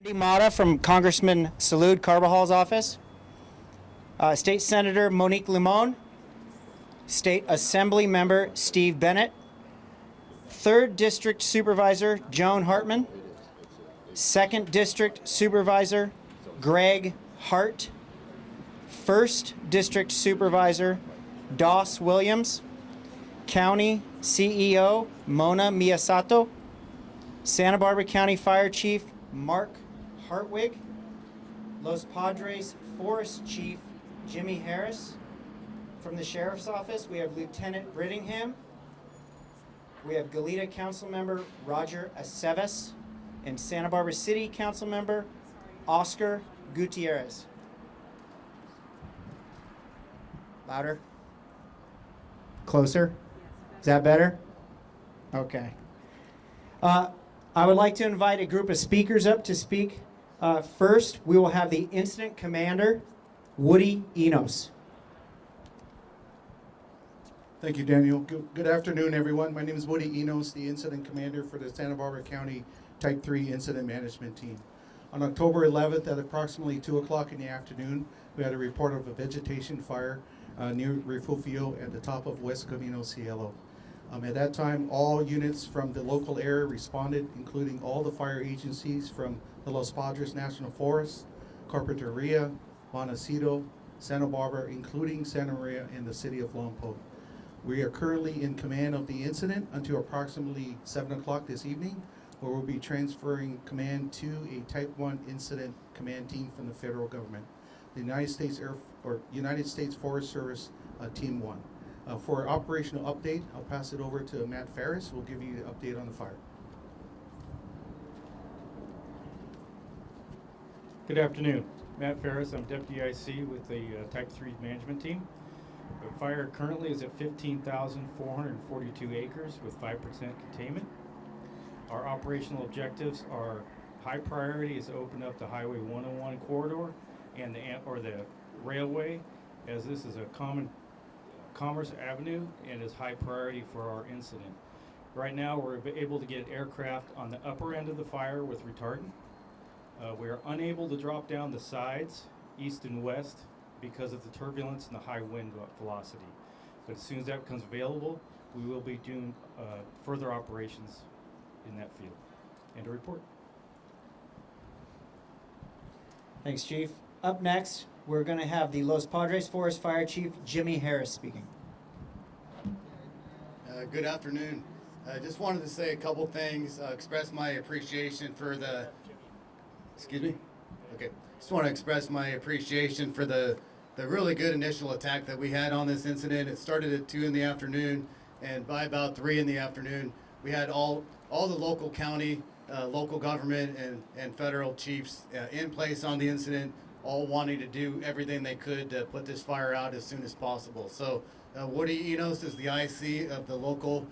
Wendy Mata from Congressman Salud Carvajal's office. State Senator Monique Limon. State Assembly Member Steve Bennett. 3rd District Supervisor Joan Hartman. 2nd District Supervisor Greg Hart. 1st District Supervisor Doss Williams. County CEO Mona Miyasato. Santa Barbara County Fire Chief Mark Hartwick. Los Padres Forest Chief Jimmy Harris. From the Sheriff's Office, we have Lieutenant Brittingham. We have Goleta Council Member Roger Aceves and Santa Barbara City Council Member Oscar Gutierrez. Louder? Closer? Is that better? Okay. I would like to invite a group of speakers up to speak. First, we will have the Incident Commander, Woody Enos. Thank you, Daniel. Good afternoon, everyone. My name is Woody Enos, the Incident Commander for the Santa Barbara County Type 3 Incident Management Team. On October 11th at approximately 2 o'clock in the afternoon, we had a report of a vegetation fire near Refugio at the top of West Camino Cielo. At that time, all units from the local area responded, including all the fire agencies from the Los Padres National Forest, Carpinteria, Montecito, Santa Barbara, including Santa Maria and the city of Lompoc. We are currently in command of the incident until approximately 7 o'clock this evening, where we'll be transferring command to a Type 1 Incident Command Team from the federal government, the United States Forest Service Team 1. For operational update, I'll pass it over to Matt Ferris, who will give you an update on the fire. Good afternoon. Matt Ferris, I'm Deputy IC with the Type 3 Management Team. The fire currently is at 15,442 acres with 5% containment. Our operational objectives are high priority is to open up the Highway 101 corridor and the railway, as this is a common commerce avenue and is high priority for our incident. Right now we're able to get aircraft on the upper end of the fire with retardant. We are unable to drop down the sides, east and west, because of the turbulence and the high wind velocity. But as soon as that becomes available, we will be doing further operations in that field. And a report. Thanks, Chief. Up next, we're going to have the Los Padres Forest Fire Chief Jimmy Harris speaking. Good afternoon. I just wanted to say a couple things, express my appreciation for the, excuse me? Okay. Just want to express my appreciation for the really good initial attack that we had on this incident. It started at 2 in the afternoon, and by about 3 in the afternoon, we had all the local county, local government, and federal chiefs in place on the incident, all wanting to do everything they could to put this fire out as soon as possible. So Woody Enos is the IC of the local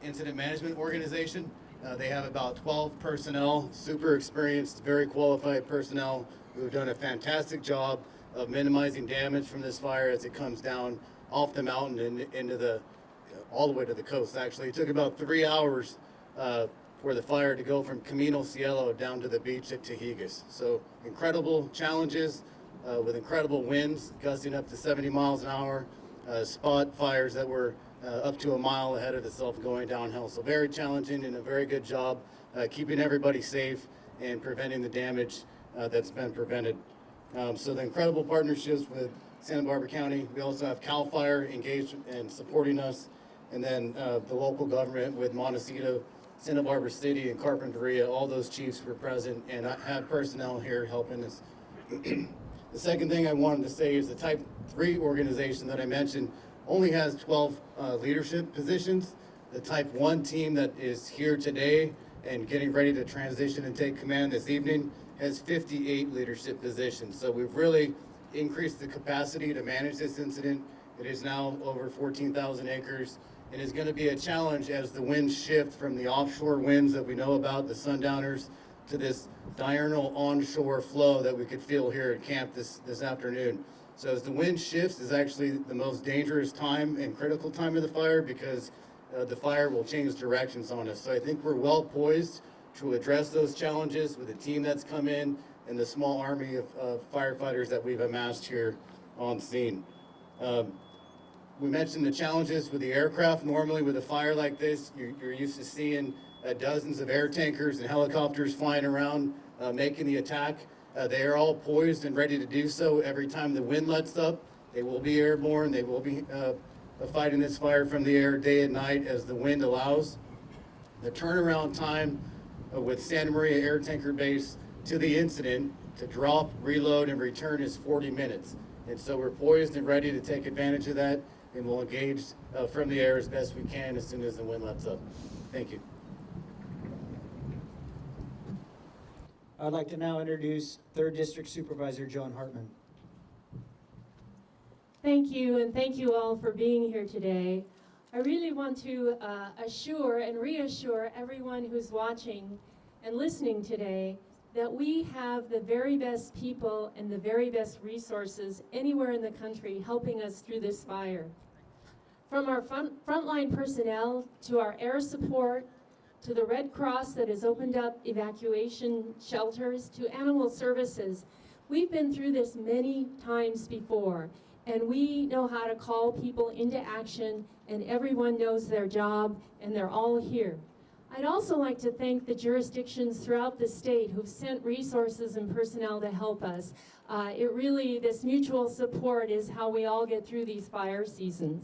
incident management organization. They have about 12 personnel, super experienced, very qualified personnel who have done a fantastic job of minimizing damage from this fire as it comes down off the mountain and into all the way to the coast. Actually, it took about 3 hours for the fire to go from Camino Cielo down to the beach at Tejigas. So incredible challenges with incredible winds gusting up to 70 miles an hour, spot fires that were up to a mile ahead of itself going downhill. So very challenging and a very good job keeping everybody safe and preventing the damage that's been prevented. So the incredible partnerships with Santa Barbara County. We also have CAL FIRE engaged and supporting us, and then the local government with Montecito, Santa Barbara City, and Carpinteria. All those chiefs were present, and I had personnel here helping us. The second thing I wanted to say is the Type 3 organization that I mentioned only has 12 leadership positions. The Type 1 team that is here today and getting ready to transition and take command this evening has 58 leadership positions. So we've really increased the capacity to manage this incident. It is now over 14,000 acres. It is going to be a challenge as the winds shift from the offshore winds that we know about, the sundowners, to this diurnal onshore flow that we could feel here at camp this afternoon. So as the wind shifts is actually the most dangerous time and critical time of the fire, because the fire will change directions on us. So I think we're well poised to address those challenges with the team that's come in and the small army of firefighters that we've amassed here on scene. We mentioned the challenges with the aircraft. Normally with a fire like this, you're used to seeing dozens of air tankers and helicopters flying around making the attack. They are all poised and ready to do so every time the wind lets up. They will be airborne. They will be fighting this fire from the air day and night as the wind allows. The turnaround time with Santa Maria Air Tanker Base to the incident to drop, reload, and return is 40 minutes. And so we're poised and ready to take advantage of that, and we'll engage from the air as best we can as soon as the wind lets up. Thank you. I'd like to now introduce 3rd District Supervisor Joan Hartman. Thank you, and thank you all for being here today. I really want to assure and reassure everyone who's watching and listening today that we have the very best people and the very best resources anywhere in the country helping us through this fire. From our frontline personnel to our air support, to the Red Cross that has opened up evacuation shelters, to animal services. We've been through this many times before, and we know how to call people into action, and everyone knows their job, and they're all here. I'd also like to thank the jurisdictions throughout the state who've sent resources and personnel to help us. This mutual support is how we all get through these fire seasons.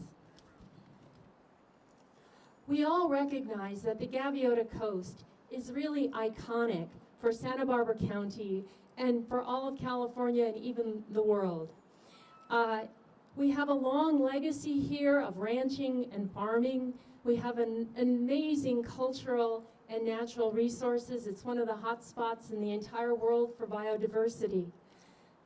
We all recognize that the Gaviota Coast is really iconic for Santa Barbara County and for all of California and even the world. We have a long legacy here of ranching and farming. We have an amazing cultural and natural resources. It's one of the hot spots in the entire world for biodiversity.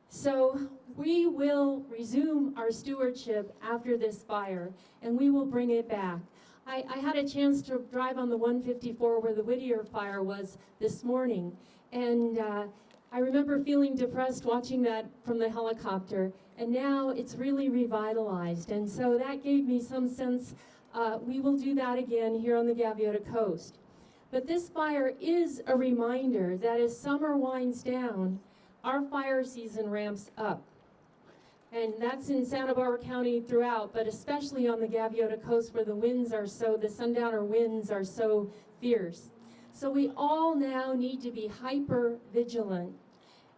So we will resume our stewardship after this fire, and we will bring it back. I had a chance to drive on the 154 where the Whittier fire was this morning, and I remember feeling depressed watching that from the helicopter, and now it's really revitalized, and so that gave me some sense we will do that again here on the Gaviota Coast. But this fire is a reminder that as summer winds down, our fire season ramps up. And that's in Santa Barbara County throughout, but especially on the Gaviota Coast where the sundowner winds are so fierce. So we all now need to be hyper vigilant.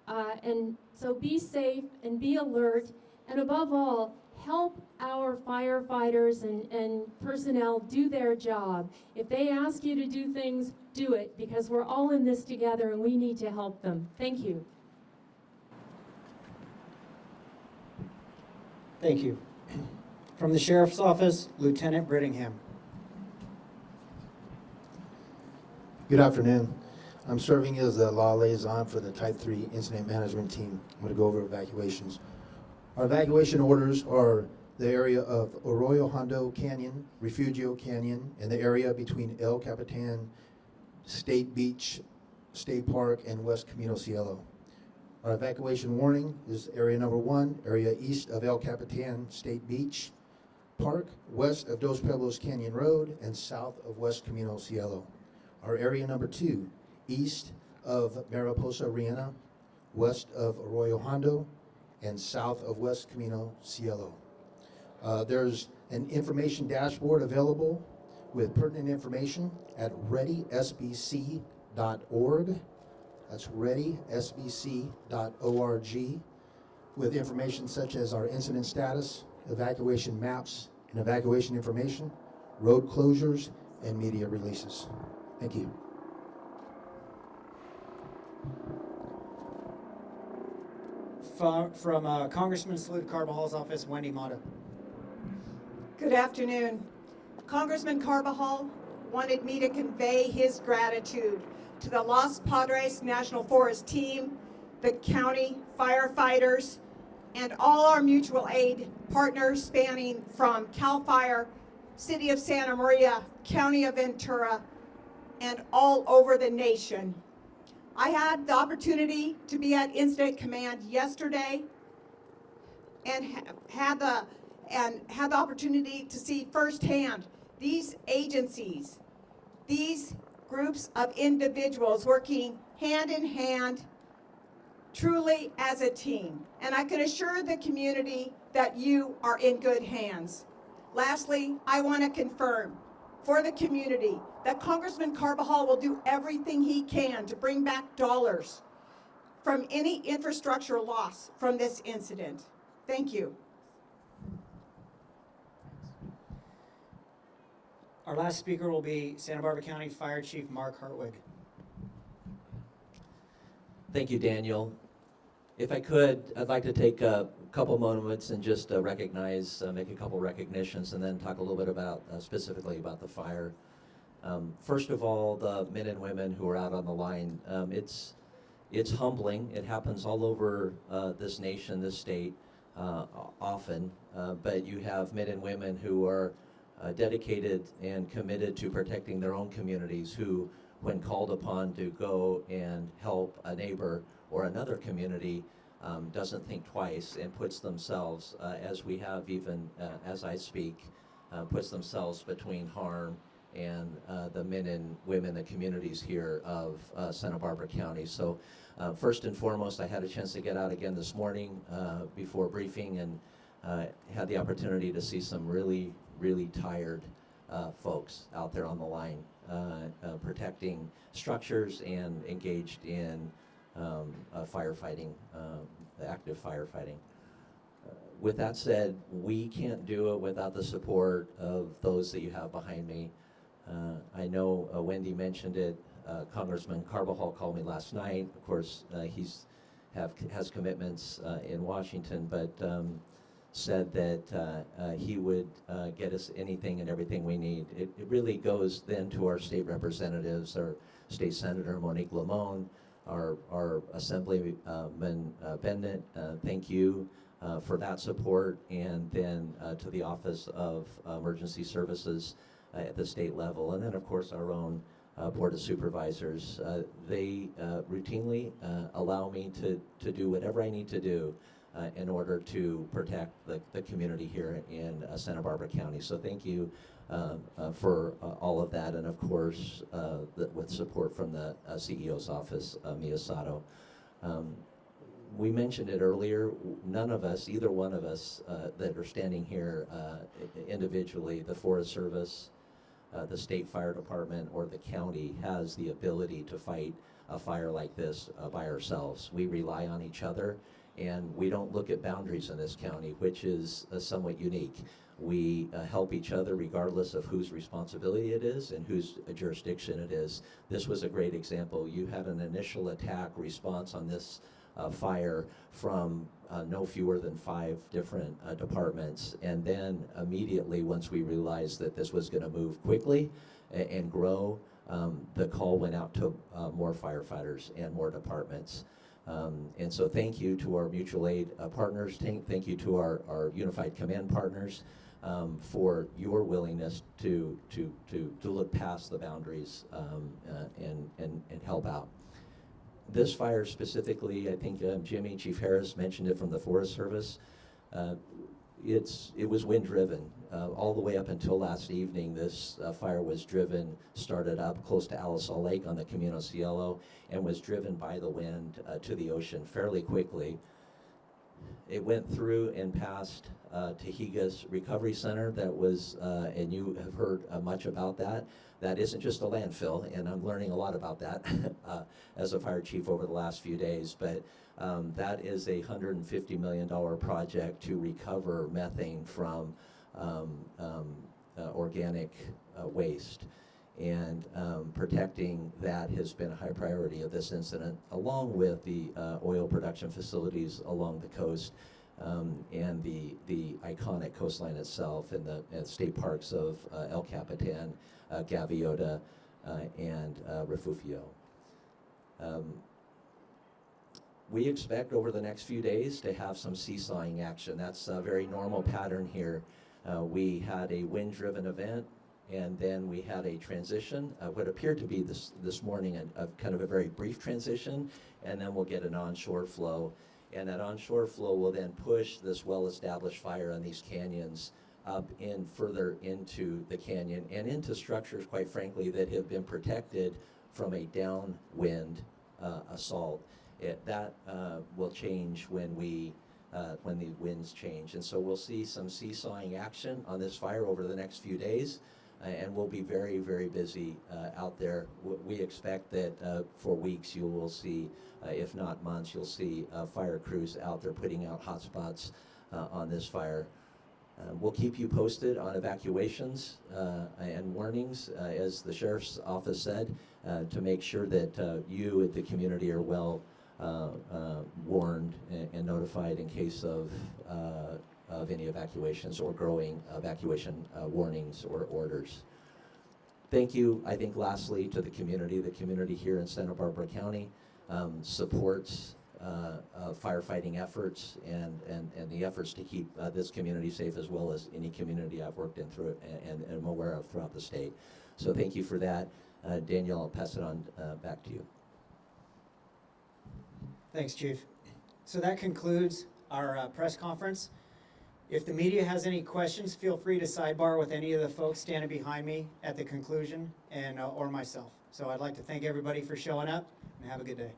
And so be safe and be alert, and above all, help our firefighters and personnel do their job. If they ask you to do things, do it, because we're all in this together and we need to help them. Thank you. Thank you. From the Sheriff's Office, Lieutenant Brittingham. Good afternoon. I'm serving as the law liaison for the Type 3 Incident Management Team. I'm going to go over evacuations. Our evacuation orders are the area of Arroyo Hondo Canyon, Refugio Canyon, and the area between El Capitan, State Beach, State Park, and West Camino Cielo. Our evacuation warning is area number 1, area east of El Capitan State Beach Park, west of Dos Pueblos Canyon Road, and south of West Camino Cielo. Our area number 2, east of Mariposa Riena, west of Arroyo Hondo, and south of West Camino Cielo. There's an information dashboard available with pertinent information at readysbc.org. That's readysbc.org, with information such as our incident status, evacuation maps and evacuation information, road closures, and media releases. Thank you. From Congressman Salud Carvajal's office, Wendy Mata. Good afternoon. Congressman Carvajal wanted me to convey his gratitude to the Los Padres National Forest team, the county firefighters, and all our mutual aid partners spanning from CAL FIRE, City of Santa Maria, County of Ventura, and all over the nation. I had the opportunity to be at Incident Command yesterday and had the opportunity to see firsthand these agencies, these groups of individuals working hand in hand, truly as a team. And I can assure the community that you are in good hands. Lastly, I want to confirm for the community that Congressman Carbajal will do everything he can to bring back dollars from any infrastructure loss from this incident. Thank you. Our last speaker will be Santa Barbara County Fire Chief Mark Hartwick. Thank you, Daniel. If I could, I'd like to take a couple moments and just recognize, make a couple recognitions, and then talk a little bit about, specifically about the fire. First of all, the men and women who are out on the line, it's humbling. It happens all over this nation, this state, often, but you have men and women who are dedicated and committed to protecting their own communities, who, when called upon to go and help a neighbor or another community, doesn't think twice and puts themselves, as we have even as I speak, puts themselves between harm and the men and women, the communities here of Santa Barbara County. So first and foremost, I had a chance to get out again this morning before briefing, and had the opportunity to see some really tired folks out there on the line, protecting structures and engaged in firefighting, active firefighting. With that said, we can't do it without the support of those that you have behind me. I know Wendy mentioned it. Congressman Carbajal called me last night. Of course, has commitments in Washington, but said that he would get us anything and everything we need. It really goes then to our state representatives, our state senator Monique Lamone, our Assemblyman Bennett. Thank you for that support, and then to the Office of Emergency Services at the state level, and then of course our own Board of Supervisors. They routinely allow me to do whatever I need to do in order to protect the community here in Santa Barbara County. So thank you for all of that, and of course with support from the CEO's office, Mia Sato. We mentioned it earlier, none of us, either one of us that are standing here individually, the Forest Service, the State Fire Department, or the county, has the ability to fight a fire like this by ourselves. We rely on each other, and we don't look at boundaries in this county, which is somewhat unique. We help each other regardless of whose responsibility it is and whose jurisdiction it is. This was a great example. You had an initial attack response on this fire from no fewer than 5 different departments, and then immediately, once we realized that this was going to move quickly and grow, the call went out to more firefighters and more departments. And so thank you to our mutual aid partners, thank you to our Unified Command partners for your willingness to look past the boundaries and help out. This fire specifically, I think Jimmy, Chief Harris mentioned it from the Forest Service. It was wind driven. All the way up until last evening, this fire was started up close to Alisal Lake on the Camino Cielo, and was driven by the wind to the ocean fairly quickly. It went through and past Tahiga's Recovery Center. That was, and you have heard much about that. That isn't just a landfill, and I'm learning a lot about that as a fire chief over the last few days, but that is a $150 million project to recover methane from organic waste. And protecting that has been a high priority of this incident, along with the oil production facilities along the coast, and the iconic coastline itself, and the state parks of El Capitan, Gaviota, and Refugio. We expect over the next few days to have some seesawing action. That's a very normal pattern here. We had a wind-driven event, and then we had a transition, what appeared to be this morning a kind of a very brief transition, and then we'll get an onshore flow. And that onshore flow will then push this well-established fire in these canyons up in further into the canyon and into structures, quite frankly, that have been protected from a downwind assault. That will change when the winds change. And so we'll see some seesawing action on this fire over the next few days. And we'll be very, very busy out there. We expect that for weeks you will see, if not months, you'll see fire crews out there putting out hotspots on this fire. We'll keep you posted on evacuations and warnings, as the Sheriff's Office said, to make sure that you at the community are well warned and notified in case of any evacuations or growing evacuation warnings or orders. Thank you, I think, lastly, to the community here in Santa Barbara County supports firefighting efforts and the efforts to keep this community safe, as well as any community I've worked in through and am aware of throughout the state. So thank you for that. Daniel, I'll pass it on back to you. Thanks, Chief. So that concludes our press conference. If the media has any questions, feel free to sidebar with any of the folks standing behind me at the conclusion and or myself. So I'd like to thank everybody for showing up, and have a good day.